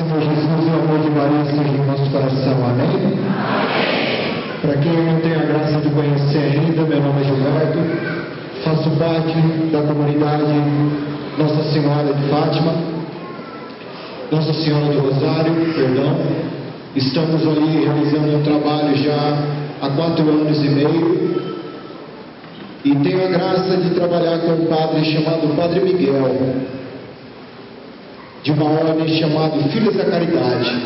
Senhor Jesus e o amor de Maria esteja no nosso coração. Amém? Para quem não tem a graça de conhecer ainda, meu nome é Gilberto, faço parte da comunidade Nossa Senhora de Fátima, Nossa Senhora do Rosário, perdão. Estamos ali realizando um trabalho já há 4 anos e meio e tenho a graça de trabalhar com um padre chamado Padre Miguel, de uma ordem chamada Filhos da Caridade.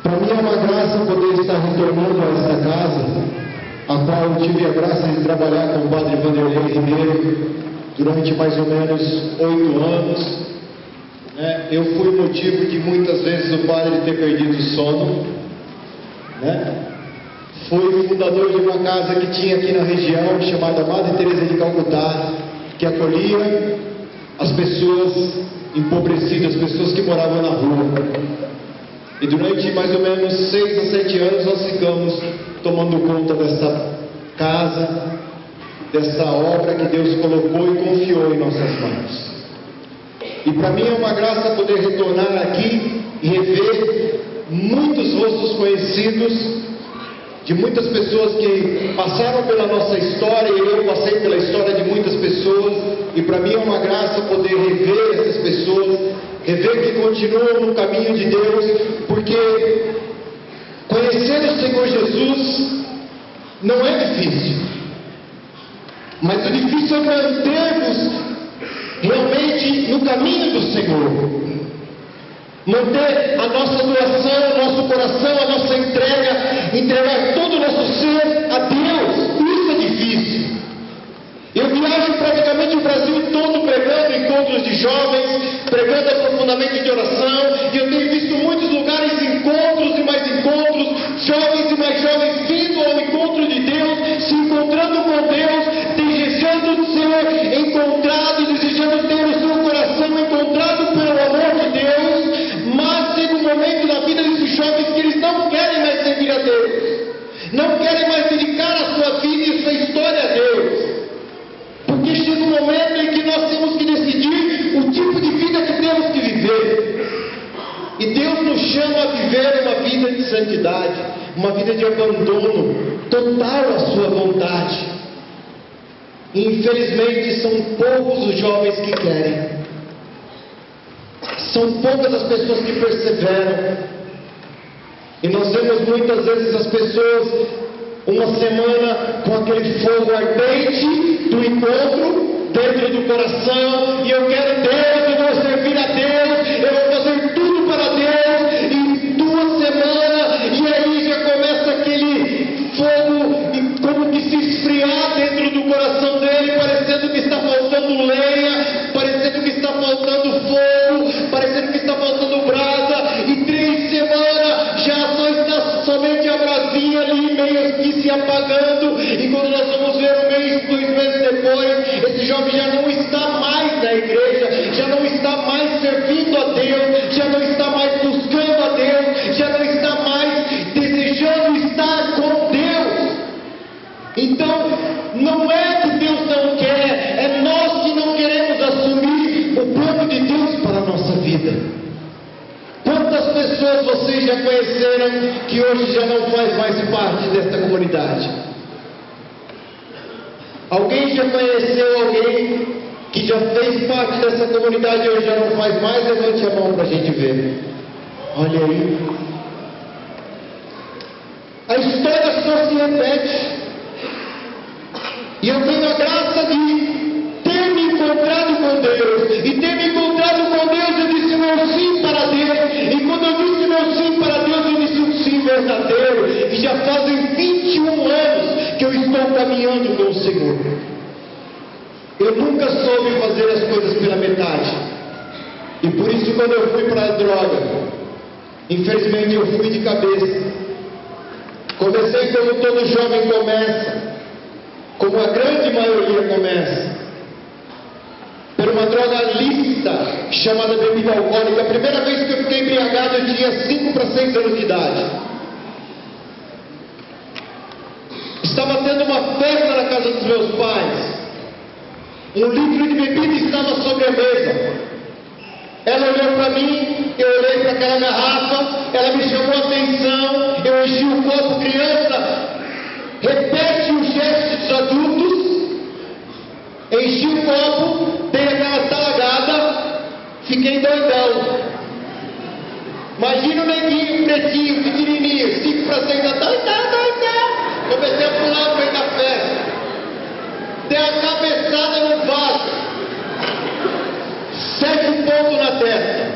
Para mim é uma graça poder estar retornando a esta casa, a qual eu tive a graça de trabalhar com o Padre Vanderlei Ribeiro durante mais ou menos 8 anos. Eu fui motivo de muitas vezes o padre ter perdido o sono. Fui fundador de uma casa que tinha aqui na região, chamada Madre Teresa de Calcutá, que acolhia as pessoas empobrecidas, as pessoas que moravam na rua. E durante mais ou menos 6 a 7 anos nós ficamos tomando conta dessa casa, dessa obra que Deus colocou e confiou em nossas mãos. E para mim é uma graça poder retornar aqui e rever muitos rostos conhecidos, de muitas pessoas que passaram pela nossa história, e eu passei pela história de muitas pessoas, e para mim é uma graça poder rever essas pessoas, rever que continuam no caminho de Deus, porque conhecer o Senhor Jesus não é difícil, mas o difícil é manter-vos realmente no caminho do Senhor. Manter a nossa doação, o nosso coração, a nossa entrega, entregar todo o nosso ser a Deus. Isso é difícil. Eu viajo praticamente o Brasil todo pregando encontros de jovens, pregando aprofundamento de oração, e eu tenho visto muitos lugares, encontros e mais encontros, jovens e mais jovens vindo ao encontro de Deus, se encontrando com Deus, desejando ser encontrado, desejando ter o seu coração encontrado pelo amor de Deus. Mas chega um momento na vida desses jovens que eles não querem mais servir a Deus, não querem mais dedicar a sua vida e a sua história a Deus, porque chega um momento em que nós temos que decidir o tipo de vida que temos que viver, e Deus nos chama a viver uma vida de santidade, uma vida de abandono total à sua vontade. E infelizmente são poucos os jovens que querem. São poucas as pessoas que perseveram. E nós vemos muitas vezes as pessoas uma semana com aquele fogo ardente do encontro dentro do coração, e eu quero Deus, eu vou servir a Deus, eu vou fazer tudo para Deus, e 2 semanas, e aí já começa aquele fogo como que se esfriar dentro do coração dele, parecendo que está faltando lenha, parecendo que está faltando fogo, parecendo que está faltando brasa, e 3 semanas já só está somente a brasinha ali, meio que se apagando, e quando nós vamos ver 1 mês, 2 meses depois, esse jovem já não está mais na igreja, já não está mais servindo a Deus, já não está mais buscando a Deus, já não está mais desejando estar com Deus. Então, não é que Deus não quer, é nós que não queremos assumir o plano de Deus para a nossa vida. Quantas pessoas vocês já conheceram que hoje já não faz mais parte desta comunidade? Alguém já conheceu alguém que já fez parte dessa comunidade e hoje já não faz mais? Levante a mão para a gente ver. Olha aí. A história só se repete. E eu tenho a graça de ter me encontrado com Deus. E ter me encontrado com Deus, eu disse meu sim para Deus. E quando eu disse meu sim para Deus, eu disse um sim verdadeiro. E já fazem 21 anos que eu estou caminhando com o Senhor. Eu nunca soube fazer as coisas pela metade. E por isso quando eu fui para a droga, infelizmente eu fui de cabeça. Comecei como todo jovem começa, como a grande maioria começa, por uma droga lícita chamada bebida alcoólica. A primeira vez que eu fiquei embriagado eu tinha 5 para 6 anos de idade. Estava tendo uma festa na casa dos meus pais. Um litro de bebida estava sobre a mesa. Ela olhou para mim eu olhei para aquela garrafa, ela me chamou a atenção, eu enchi o copo. Criança, repete o gesto dos adultos. Enchi o copo, dei aquela talagada, fiquei doidão. Imagina o neguinho, pretinho, pequenininho, 5 para 6 da tarde, comecei a pular no meio da festa. Dei a cabeçada no vaso. 7 pontos na testa.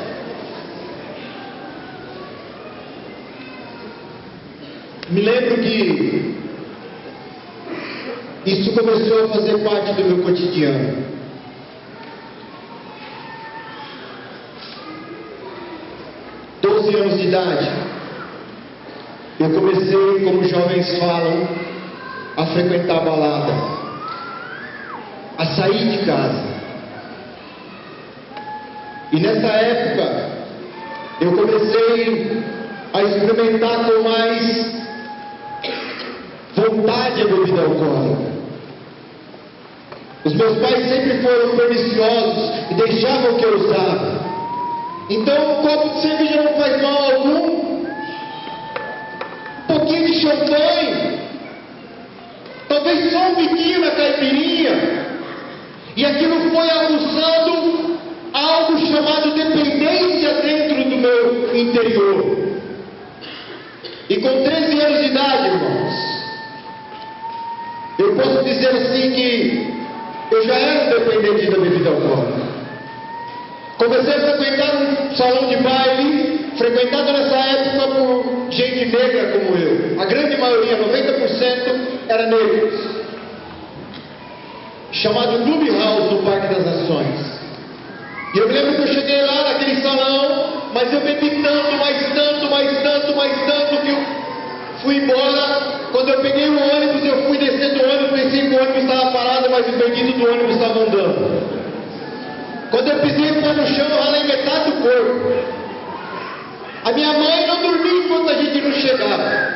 Me lembro que isso começou a fazer parte do meu cotidiano. Anos de idade, eu comecei, como os jovens falam, a frequentar a balada, a sair de casa. E nessa época, eu comecei a experimentar com mais vontade a bebida alcoólica. Os meus pais sempre foram perniciosos e deixavam que eu usasse. Então, um copo de cerveja não faz mal algum. Um pouquinho de champanhe. Talvez só um biquinho na caipirinha. E aquilo foi aguçando algo chamado dependência dentro do meu interior. E com 13 anos de idade, irmãos, eu posso dizer assim que eu já era um dependente da bebida alcoólica. Comecei a frequentar um salão de baile, frequentado nessa época por gente negra como eu. A grande maioria, 90%, era negros. Chamado Club House do Parque das Nações. E eu me lembro que eu cheguei lá naquele salão, mas eu bebi tanto, que eu fui embora. Quando eu peguei o ônibus, eu fui descer do ônibus, pensei que o ônibus estava parado, mas o bandido do ônibus estava andando. Quando eu pisei o pé no chão, eu ralei metade do corpo. A minha mãe não dormia enquanto a gente não chegava.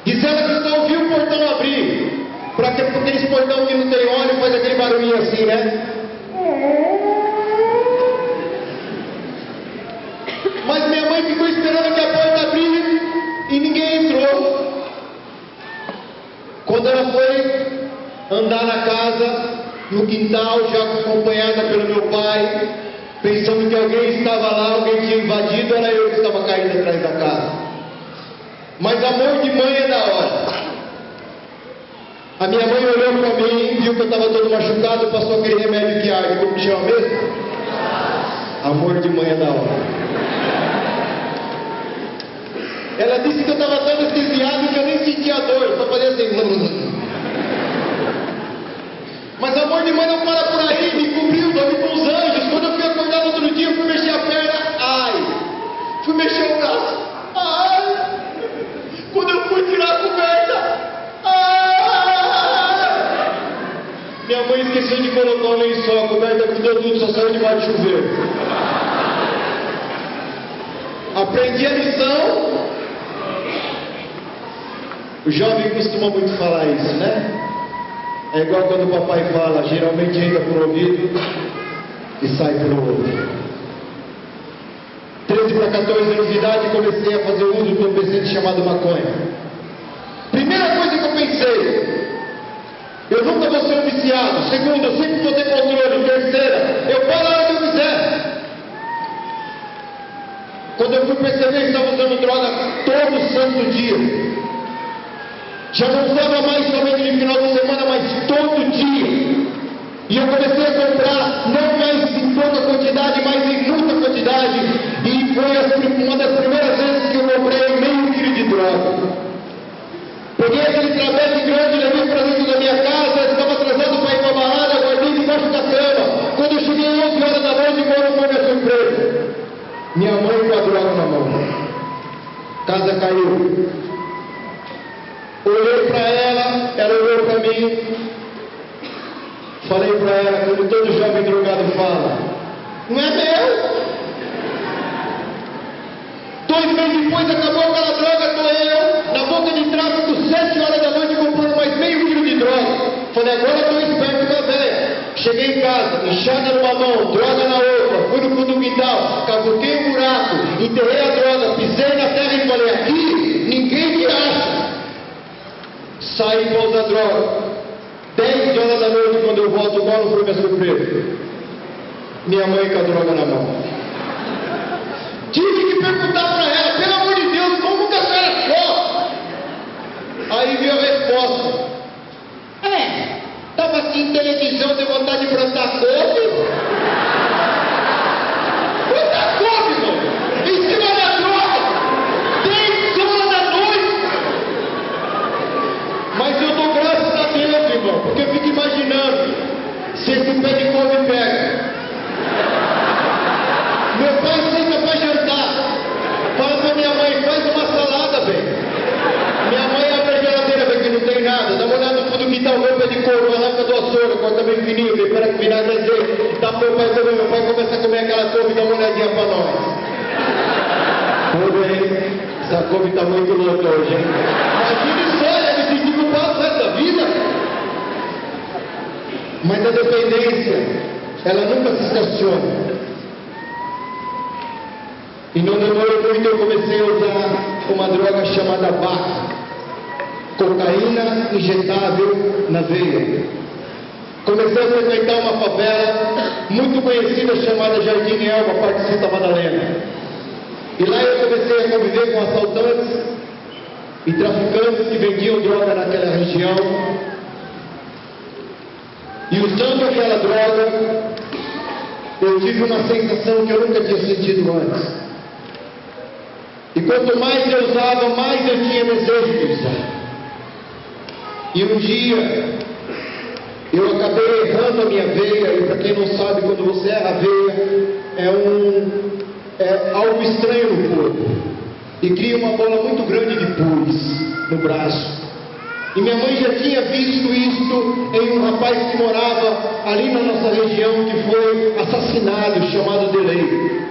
Diz ela que só ouviu o portão abrir. Para aqueles portão que não tem óleo, faz aquele barulhinho assim, né? Mas minha mãe ficou esperando que a porta abrisse e ninguém entrou. Quando ela foi andar na casa, no quintal, já acompanhada pelo meu pai, pensando que alguém estava lá, alguém tinha invadido, era eu que estava caído atrás da casa. Mas amor de mãe é da hora. A minha mãe olhou para mim, viu que eu estava todo machucado, passou aquele remédio que arde, como que chama mesmo? Amor de mãe é da hora. Ela disse que eu estava tão anestesiado que eu nem sentia dor, só fazia assim. Mas amor de mãe não para por aí, me cobriu, dormi com os anjos. Quando eu fui acordar no outro dia, eu fui mexer a perna, ai. Fui mexer o braço, ai. Quando eu fui tirar a coberta, ai. Minha mãe esqueceu de colocar o lençol, a coberta cuidou tudo, só saiu debaixo do chuveiro. Aprendi a lição. O jovem costuma muito falar isso, né? É igual quando o papai fala, geralmente entra por um ouvido e sai pelo outro. 13 para 14 anos de idade, comecei a fazer uso de um entorpecente chamado maconha. Primeira coisa que eu pensei, eu nunca vou ser um viciado. Segunda, eu sempre vou ter controle. Terceira, eu paro a hora que eu quiser. Quando eu fui perceber que estava usando droga todo santo dia, já não usava mais somente no final de semana, mas todo dia. E eu comecei a comprar, não mais em pouca quantidade, mas em muita quantidade. E foi uma das primeiras vezes que eu comprei meio quilo de droga. Peguei aquele travete grande, levei para dentro da minha casa, estava atrasado para ir para a balada, guardei debaixo da cama. Quando eu cheguei 11 horas da noite, embora foi minha surpresa. Minha mãe com a droga na mão. Casa caiu. Olhei para ela olhou para mim. Falei para ela, como todo jovem drogado fala, não é meu. 2 meses depois acabou aquela droga, estou eu, na boca de tráfico, 7 horas da noite, comprando mais meio quilo de droga. Falei, agora estou esperto com a velha. Cheguei em casa, enxada numa mão, droga na outra, fui no fundo do quintal, cavuquei um buraco. enterrei a droga, pisei na terra e falei, aqui ninguém me acha. Saí para usar droga. 10 horas da noite, quando eu volto, qual não foi minha surpresa? Minha mãe com a droga na mão. Tive que perguntar para ela, pelo amor de Deus, como que a senhora achou? Aí veio a resposta. Estava assistindo televisão, deu vontade de plantar couve. Plantar couve, mano. Em cima da droga. 10 horas da noite. Mas eu dou graças a Deus, irmão, porque eu fico imaginando se esse pé de couve pega. Meu pai senta para jantar. Fala pra minha mãe, faz uma salada, velho. Minha mãe abre a geladeira, vê que não tem nada. Dá uma olhada no fundo do quintal, meu pé de couve, arranca do açougue, corta bem fininho, prepara com vinagre azeite. Dá pro meu pai comer, meu pai começa a comer aquela couve e dá uma olhadinha pra nós. Pô, velho, essa couve tá muito louca hoje, hein? Imagina só, ia me sentir culpado dessa vida. Mas a dependência, ela nunca se estaciona. E não demorou muito, eu comecei a usar uma droga chamada BAC, cocaína injetável na veia. Comecei a frequentar uma favela muito conhecida chamada Jardim Elba, parte de Santa Madalena. E lá eu comecei a conviver com assaltantes e traficantes que vendiam droga naquela região. E usando aquela droga, eu tive uma sensação que eu nunca tinha sentido antes. E quanto mais eu usava, mais eu tinha desejo de usar. E um dia, eu acabei errando a minha veia, e para quem não sabe, quando você erra a veia, é algo estranho no corpo. E cria uma bola muito grande de pus no braço. E minha mãe já tinha visto isso em um rapaz que morava ali na nossa região, que foi assassinado, chamado Delei.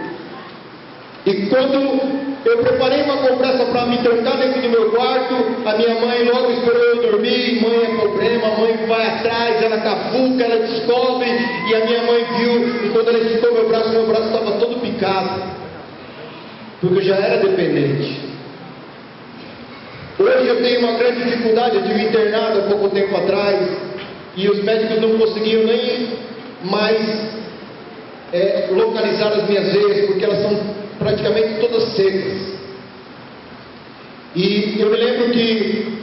E quando eu preparei uma compressa para me trancar dentro do meu quarto, a minha mãe logo esperou eu dormir. Mãe é problema, a mãe vai atrás, ela cavuca, ela descobre. E a minha mãe viu, e quando ela esticou meu braço estava todo picado, porque eu já era dependente. Hoje eu tenho uma grande dificuldade, eu tive internado há pouco tempo atrás, e os médicos não conseguiam nem mais localizar as minhas veias, porque elas são praticamente todas secas. E eu me lembro que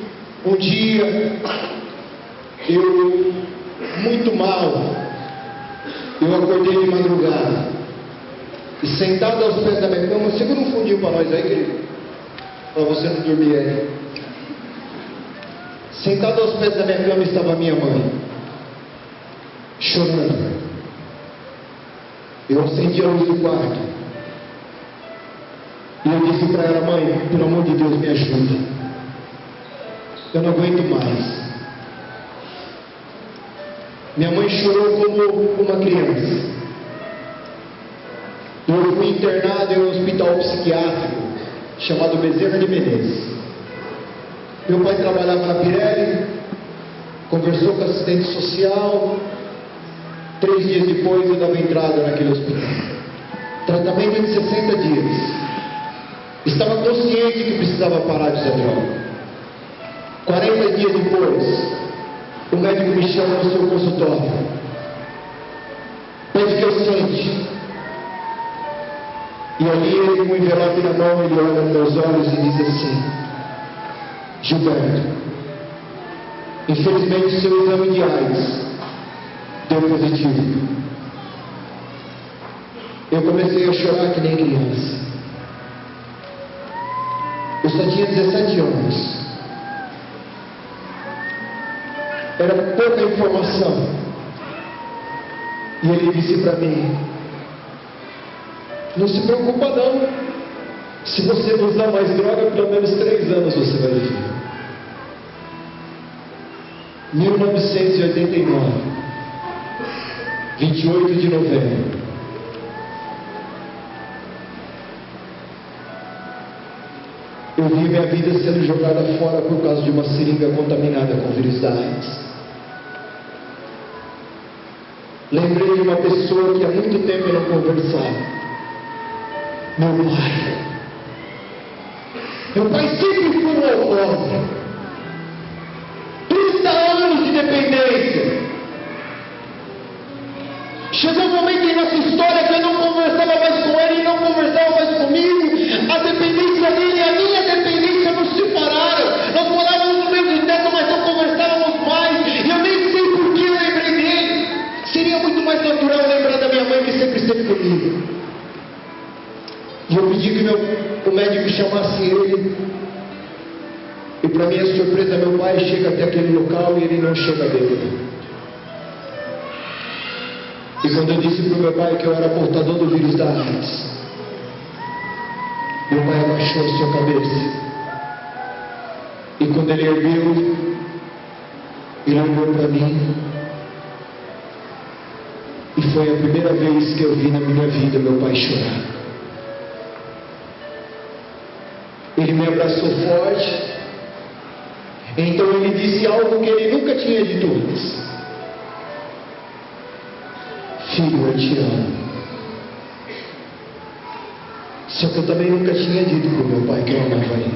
um dia, eu, muito mal, eu acordei de madrugada, e sentado aos pés da minha cama, segura um fundinho para nós aí, querido, para você não dormir aí. Sentado aos pés da minha cama estava minha mãe, chorando. Eu acendi a luz do quarto. E eu disse para ela, mãe, pelo amor de Deus, me ajuda. Eu não aguento mais. Minha mãe chorou como uma criança. Eu fui internado em um hospital psiquiátrico chamado Bezerra de Menezes. Meu pai trabalhava na Pirelli, conversou com a assistente social. 3 dias depois eu dava entrada naquele hospital. Tratamento de 60 dias. Estava consciente que precisava parar de usar droga. 40 dias depois, o médico me chama no seu consultório. Pede que eu sente. E ali ele, com um envelope na mão, ele olha nos meus olhos e diz assim: Gilberto, infelizmente o seu exame de AIDS deu positivo. Eu comecei a chorar que nem criança. Eu só tinha 17 anos. Era pouca informação. E ele disse para mim: não se preocupa não. Se você não usar mais droga, pelo menos 3 anos você vai viver. 1989, 28 de novembro. Eu vi minha vida sendo jogada fora por causa de uma seringa contaminada com o vírus da AIDS. Lembrei de uma pessoa que há muito tempo eu não conversava. meu pai. Meu pai sempre foi um alcoólatra. 30 anos de dependência. Chegou um momento em nossa história que eu não conversava mais com ele e não conversava mais comigo. A dependência dele e a minha dependência nos separaram. Nós morávamos no mesmo teto, mas não conversávamos mais. E eu nem sei por que eu lembrei dele. Seria muito mais natural lembrar da minha mãe que sempre esteve comigo. E eu pedi que o médico chamasse ele. E para minha surpresa, meu pai chega até aquele local e ele não chega bêbado. E quando eu disse para o meu pai que eu era portador do vírus da AIDS, meu pai abaixou a sua cabeça. E quando ele ergueu, ele olhou para mim. E foi a primeira vez que eu vi na minha vida meu pai chorar. Ele me abraçou forte. Então ele disse algo que ele nunca tinha dito antes. Filho, eu te amo. Só que eu também nunca tinha dito para o meu pai que eu amava ele.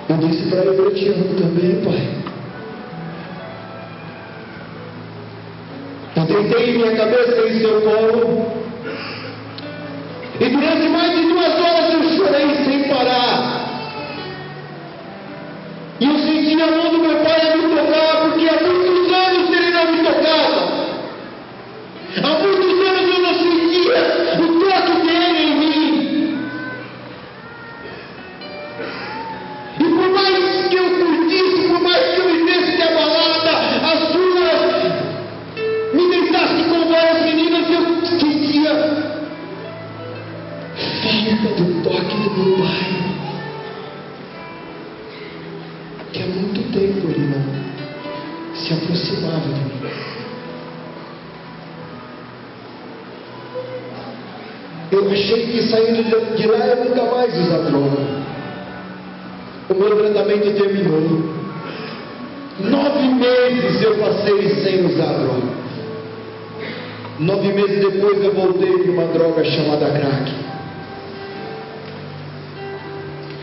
Eu disse para ele, eu te amo também, pai. Eu deitei minha cabeça em seu colo. E durante mais de 2 horas eu chorei sem parar. E eu senti a mão do meu pai a me tocar, porque há muitos anos ele não me tocava. Há muitos anos eu não sentia o toque dele em mim. E por mais que eu curtisse, por mais que eu vivesse de balada, as ruas, me deitasse com várias meninas, eu sentia falta do toque do meu pai. Que há muito tempo ele não se aproximava de mim. Eu achei que saindo de lá eu nunca mais usar droga. O meu tratamento terminou. 9 meses eu passei sem usar droga. 9 meses depois eu voltei para uma droga chamada crack.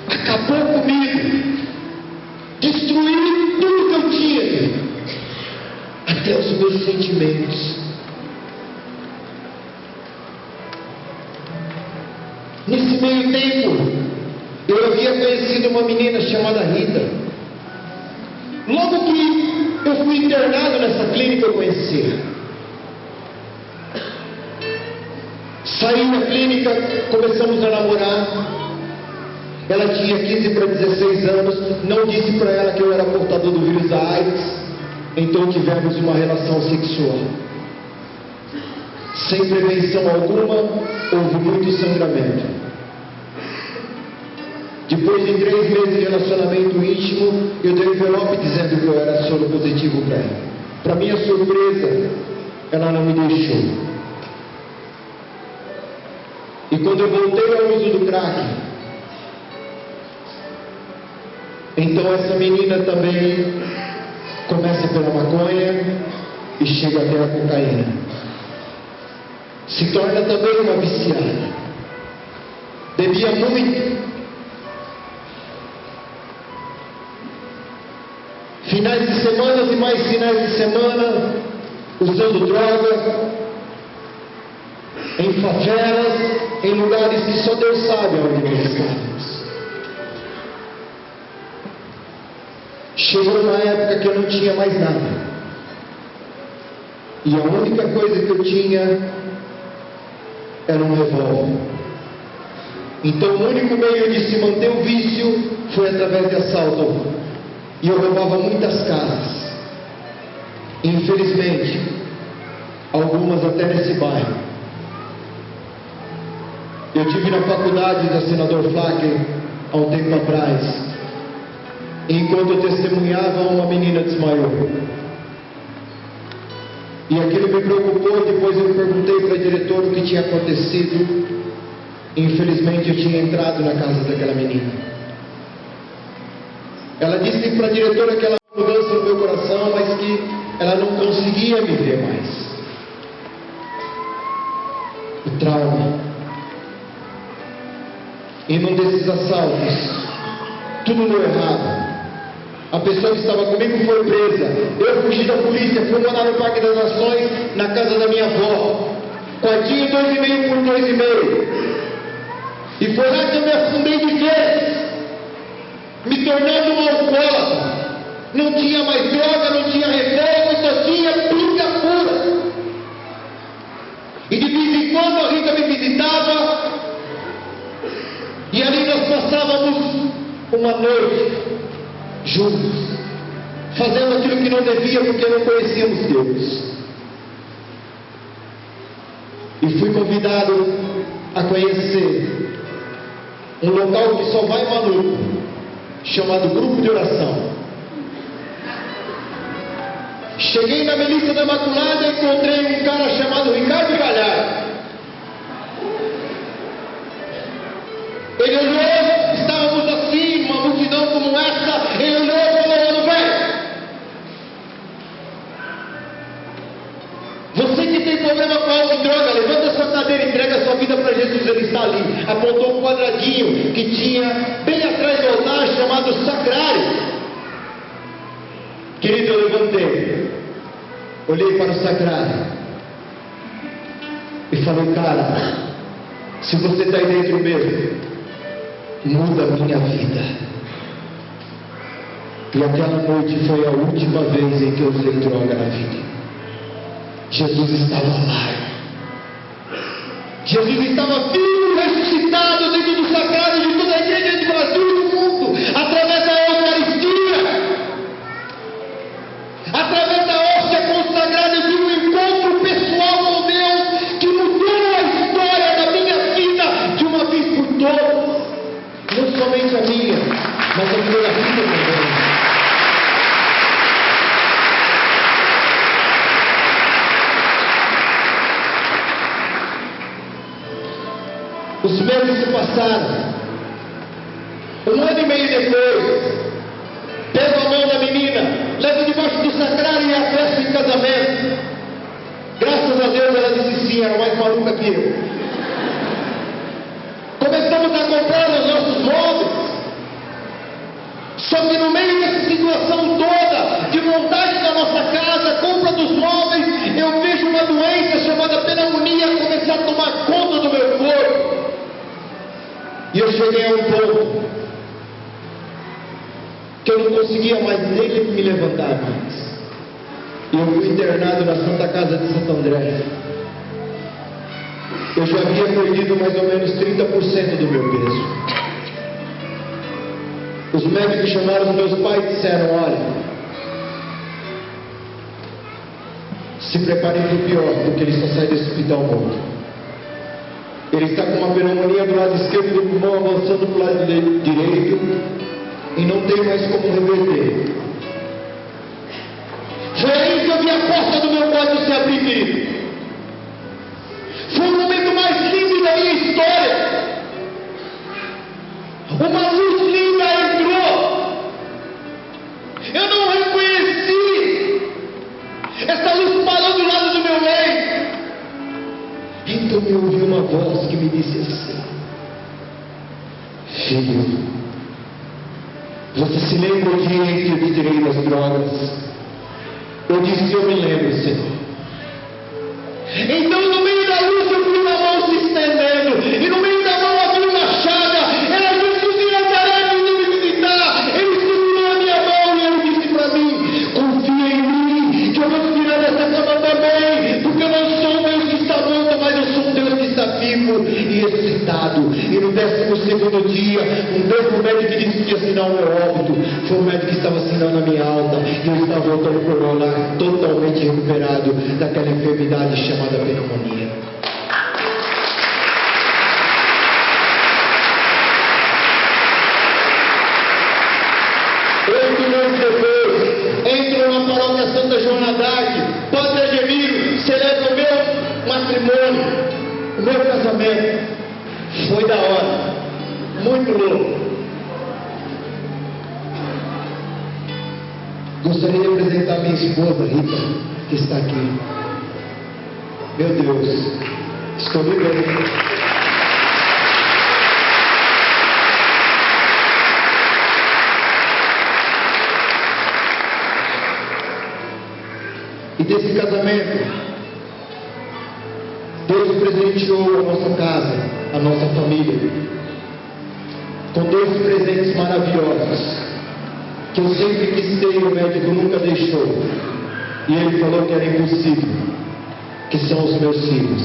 Acabou comigo. Destruiu tudo que eu tinha. Até os meus sentimentos. Nesse meio tempo, eu havia conhecido uma menina chamada Rita. Logo que eu fui internado nessa clínica, eu conheci. Saí da clínica, começamos a namorar. Ela tinha 15 para 16 anos. Não disse para ela que eu era portador do vírus da AIDS. Então tivemos uma relação sexual. Sem prevenção alguma, houve muito sangramento. Depois de 3 meses de relacionamento íntimo, eu dei um envelope dizendo que eu era soro positivo para ela. Para minha surpresa, ela não me deixou. E quando eu voltei ao uso do crack, então essa menina também começa pela maconha e chega até a cocaína. Se torna também uma viciada. Bebia muito. Finais de semana e mais finais de semana, usando droga, em favelas, em lugares que só Deus sabe onde nós estávamos. Chegou uma época que eu não tinha mais nada. E a única coisa que eu tinha era um revólver. Então o único meio de se manter o vício foi através de assalto. E eu roubava muitas casas. Infelizmente, algumas até nesse bairro. Eu tive na faculdade da Senador Flake há um tempo atrás. Enquanto eu testemunhava, uma menina desmaiou. E aquilo me preocupou. Depois eu perguntei para a diretora o que tinha acontecido. Infelizmente eu tinha entrado na casa daquela menina. Ela disse para a diretora que ela tinha mudança no meu coração, mas que ela não conseguia me ver mais. O trauma em um desses assaltos, tudo deu errado. A pessoa que estava comigo foi presa. Eu fugi da polícia, fui morar no Parque das Nações, na casa da minha avó. Quartinho 2,5 por 2,5. E foi lá que eu me afundei de vez, me tornando um alcoólatra. Não tinha mais droga, não tinha reforma, só tinha pinga pura. E de vez em quando a Rita me visitava, e ali nós passávamos uma noite juntos, fazendo aquilo que não devia, porque não conhecíamos Deus. E fui convidado a conhecer um local que só vai maluco, chamado Grupo de Oração. Cheguei na Melissa da Imaculada e encontrei um cara chamado Ricardo Galhardo. Ele olhou, estávamos assim, uma multidão como essa, ele olhou e falou: mano, velho, você que tem problema com álcool e droga, levanta a sua cadeira e entrega a sua vida para Jesus, ele está ali. Apontou um quadradinho que tinha bem atrás do altar, chamado Sacrário. Querido, eu levantei, olhei para o Sacrário e falei: cara, se você está aí dentro mesmo, muda a minha vida. E aquela noite foi a última vez em que eu usei droga na vida. Jesus estava lá. Jesus estava vivo, ressuscitado dentro do Sacrário de toda a igreja do Brasil e do mundo, através da Eucaristia, através da hóstia consagrada, de um encontro pessoal com Deus, que mudou a história da minha vida de uma vez por todas. Não somente a minha, mas a minha vida também. Os meses se passaram. 1 ano e meio depois, pego a mão da menina, levo debaixo do Sacrário e a peço em casamento. Graças a Deus ela disse sim, era mais maluca que eu. Começamos a comprar os nossos móveis. Só que no meio dessa situação toda, de montagem da nossa casa, compra dos móveis, eu vejo uma doença chamada pneumonia começar a tomar conta do meu corpo. E eu cheguei a um ponto que eu não conseguia mais nem me levantar mais. E eu fui internado na Santa Casa de Santo André. Eu já havia perdido mais ou menos 30% do meu peso. Os médicos chamaram os meus pais e disseram: olha, se preparem para o pior, porque ele só sai desse hospital morto. Ele está com uma pneumonia do lado esquerdo do pulmão, avançando para o lado direito, e não tem mais como reverter. Foi aí que eu vi a porta do meu quarto se abrir, querido. Foi o momento mais lindo da minha história. Uma luz linda entrou. Eu não reconheci. Essa luz parou do lado do meu leito. Então eu ouvi uma voz que me disse assim: filho, você se lembra o dia em que eu te tirei das drogas? Eu disse: eu me lembro, Senhor. Então no meio da luz eu vi uma mão se estendendo, e no meio da mão havia uma chaga. Era Jesus de Nazaré vindo me visitar. Ele segurou a minha mão e ele disse para mim: confia em mim, que eu vou te tirar dessa cama também, porque eu não sou um Deus que está morto, mas eu sou um Deus que está vivo e ressuscitado. E no 12º dia, um novo médico que disse que ia assinar o meu óbito. Foi o médico que estava assinando a minha alta, e eu estava voltando para o meu lar totalmente recuperado daquela enfermidade chamada pneumonia. Entro na paróquia Santa Joana d'Arc, Padre Ademiro, celebra o meu matrimônio, o meu casamento. Foi da hora, muito louco. Gostaria de apresentar minha esposa, Rita, que está aqui. Meu Deus, escolhi bem. E desse casamento, Deus presenteou a nossa casa, a nossa família, com 2 presentes maravilhosos, que eu sempre quis ter e o médico nunca deixou. E ele falou que era impossível, que são os meus filhos.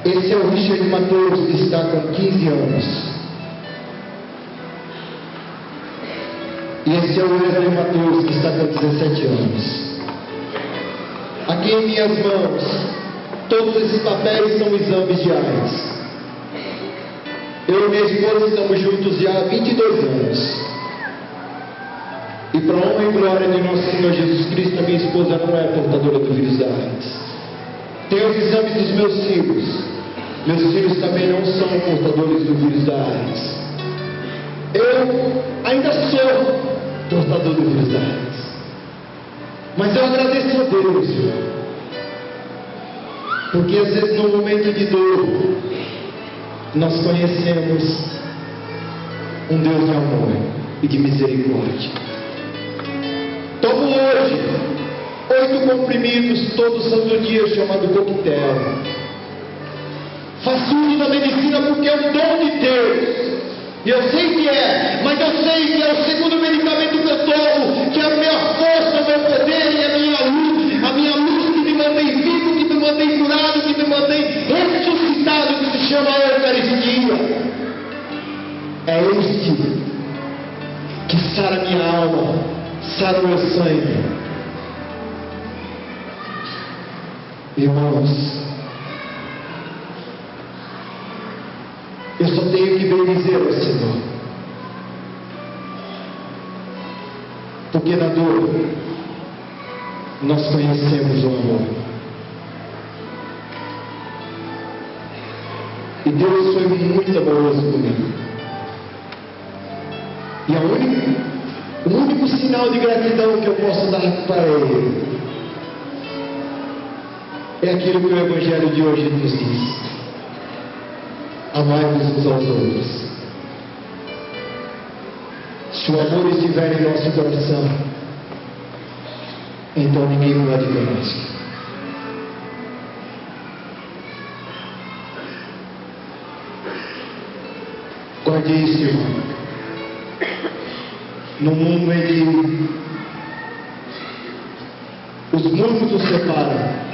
Esse é o Richard Matheus, que está com 15 anos. E esse é o Wesley Matheus, que está com 17 anos. Aqui em minhas mãos, todos esses papéis são exames diários. Eu e minha esposa estamos juntos já há 22 anos. E para a honra e glória de nosso Senhor Jesus Cristo, a minha esposa não é portadora do vírus da AIDS. Tem os exames dos meus filhos. Meus filhos também não são portadores do vírus da AIDS. Eu ainda sou portador do vírus da AIDS. Mas eu agradeço a Deus, porque às vezes no momento de dor, nós conhecemos um Deus de amor e de misericórdia. Tomo hoje 8 comprimidos todo santo dia, chamado coquetel. Faço uso da medicina porque é um dom de Deus. E eu sei que é, mas eu sei que é o segundo medicamento que eu tomo, que é a minha força, o meu poder e a minha luz que me mantém vivo, que me mantém curado, que me mantém ressuscitado, que se chama Eucaristia. É este que sara minha alma, sara o meu sangue. Irmãos, eu só tenho que bendizer ao Senhor, porque na dor nós conhecemos o amor. E Deus foi muito amoroso comigo. E o único sinal de gratidão que eu posso dar para Ele é aquilo que o Evangelho de hoje nos diz: amai-vos uns aos outros. Se o amor estiver em nosso coração, então ninguém pode conosco. Guarde isso, irmão. No mundo em que os mundos nos separam,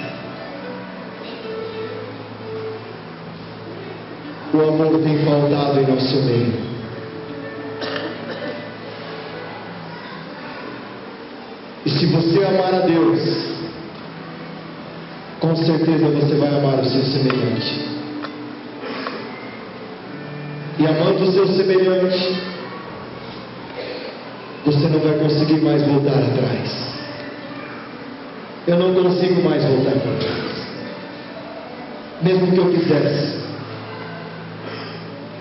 o amor tem faltado em nosso meio. E se você amar a Deus, com certeza você vai amar o seu semelhante. E amando o seu semelhante, você não vai conseguir mais voltar atrás. Eu não consigo mais voltar para trás. Mesmo que eu quisesse,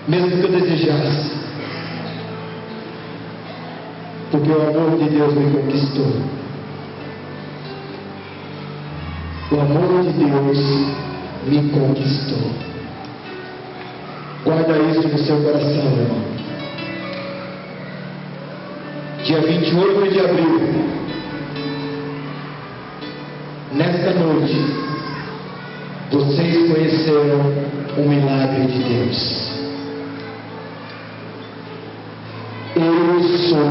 mesmo que eu desejasse, porque o amor de Deus me conquistou. O amor de Deus me conquistou. Guarda isso no seu coração, irmão. Dia 28 de abril, nesta noite, vocês conheceram o milagre de Deus. Eu sou